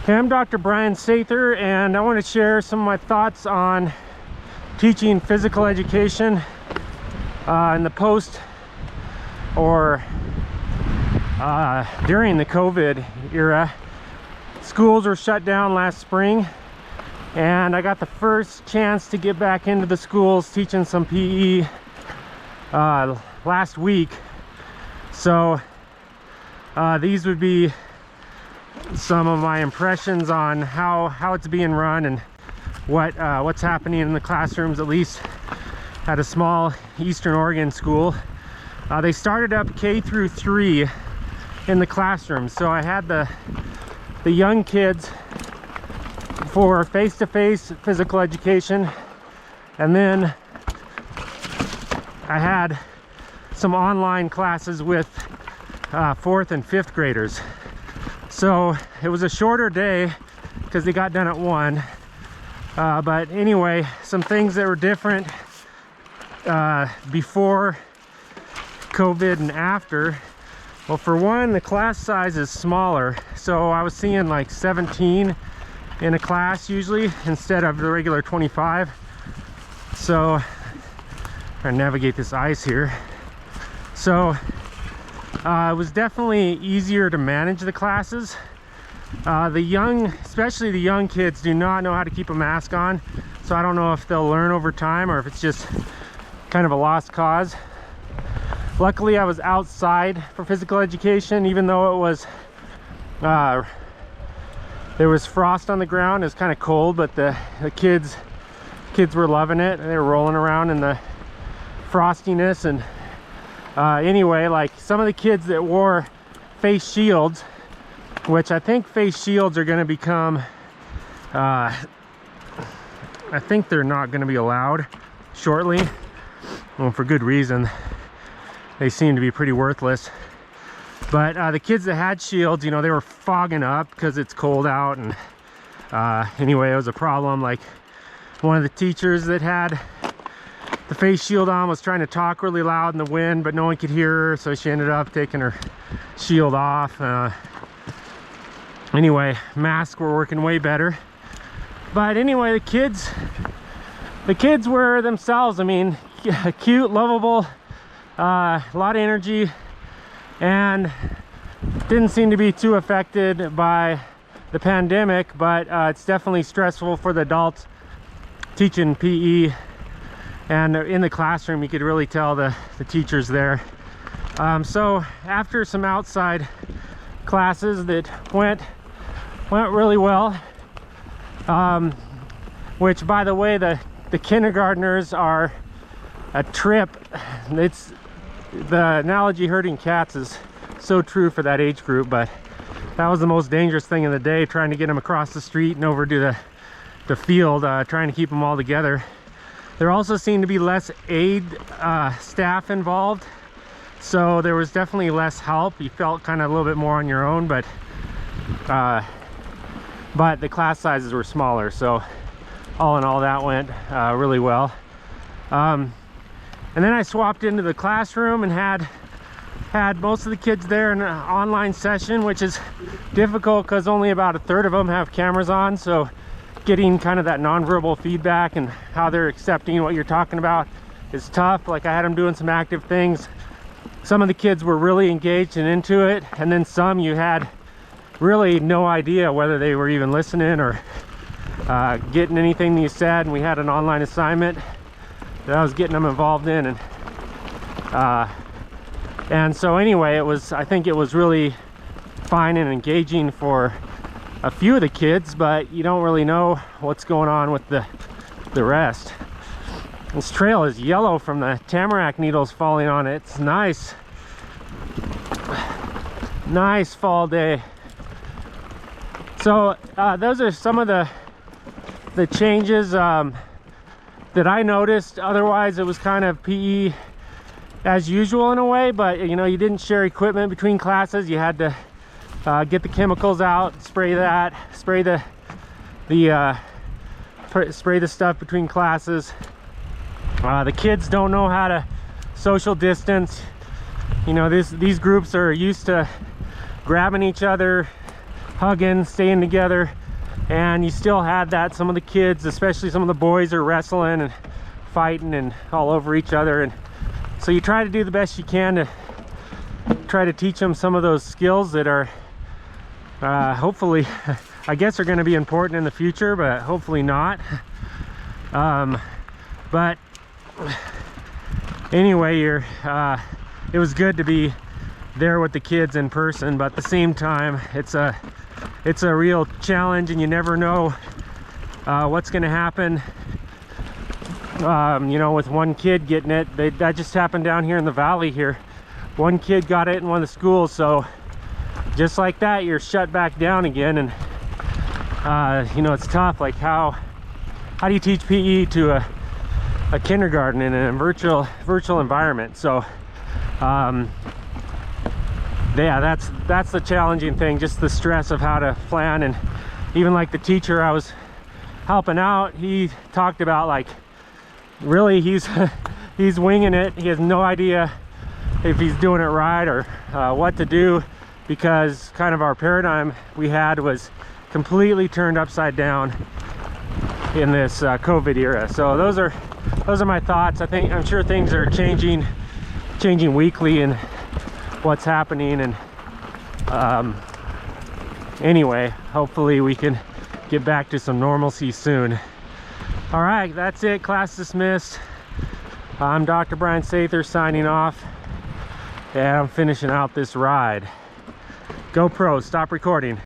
Hey, I'm Dr. Brian Sather, and I want to share some of my thoughts on teaching physical education in the post or during the COVID era. Schools were shut down last spring, and I got the first chance to get back into the schools teaching some PE last week. So these would be some of my impressions on how it's being run and what's happening in the classrooms, at least at a small Eastern Oregon school. They started up K through 3 in the classroom, so I had the young kids for face-to-face physical education, and then I had some online classes with 4th and 5th graders. So it was a shorter day because they got done at 1. But anyway, some things that were different before COVID and after. Well, for one, the class size is smaller. So I was seeing like 17 in a class usually instead of the regular 25. So I navigate this ice here. So it was definitely easier to manage the classes. Especially the young kids, do not know how to keep a mask on. So I don't know if they'll learn over time or if it's just kind of a lost cause. Luckily, I was outside for physical education, even though it was there was frost on the ground. It was kind of cold, but the kids were loving it. They were rolling around in the frostiness. And anyway, like some of the kids that wore face shields, which I think face shields are going to become I think they're not going to be allowed shortly. Well, for good reason. They seem to be pretty worthless. But the kids that had shields, you know, they were fogging up because it's cold out. And anyway, it was a problem. Like one of the teachers that had the face shield on was trying to talk really loud in the wind, but no one could hear her, so she ended up taking her shield off. Anyway, masks were working way better. But anyway, the kids were themselves. I mean, cute, lovable, a lot of energy, and didn't seem to be too affected by the pandemic. But it's definitely stressful for the adults teaching PE. And in the classroom, you could really tell the teachers there. So after some outside classes that went really well, which, by the way, the kindergartners are a trip. It's the analogy herding cats is so true for that age group, but that was the most dangerous thing in the day, trying to get them across the street and over to the field, trying to keep them all together. There also seemed to be less aid staff involved, so there was definitely less help. You felt kind of a little bit more on your own, but the class sizes were smaller, so all in all, that went really well. And then I swapped into the classroom and had most of the kids there in an online session, which is difficult because only about 1/3 of them have cameras on. So getting kind of that nonverbal feedback and how they're accepting what you're talking about is tough. Like, I had them doing some active things. Some of the kids were really engaged and into it, and then some you had really no idea whether they were even listening or getting anything you said. And we had an online assignment that I was getting them involved in, and so anyway, I think it was really fine and engaging for a few of the kids, but you don't really know what's going on with the rest. This trail is yellow from the tamarack needles falling on it. It's nice fall day. So those are some of the changes that I noticed. Otherwise, it was kind of PE as usual in a way, but you know, you didn't share equipment between classes. You had to get the chemicals out, spray the stuff between classes. The kids don't know how to social distance. You know, these groups are used to grabbing each other, hugging, staying together, and you still had that. Some of the kids, especially some of the boys, are wrestling and fighting and all over each other, and so you try to do the best you can to try to teach them some of those skills that are hopefully, I guess, are going to be important in the future, but hopefully not. But anyway, it was good to be there with the kids in person, but at the same time, it's a real challenge, and you never know what's going to happen. You know, with one kid getting it, that just happened down here in the valley here. One kid got it in one of the schools, so just like that, you're shut back down again. And you know, it's tough. Like, how do you teach PE to a kindergarten in a virtual environment? So yeah, that's the challenging thing, just the stress of how to plan. And even like the teacher I was helping out, he talked about, like, really he's winging it. He has no idea if he's doing it right or what to do, because kind of our paradigm we had was completely turned upside down in this COVID era. So those are my thoughts. I'm sure things are changing weekly and what's happening, and anyway, hopefully we can get back to some normalcy soon. All right, that's it. Class dismissed. I'm Dr. Brian Sather signing off, and I'm finishing out this ride. GoPro, stop recording.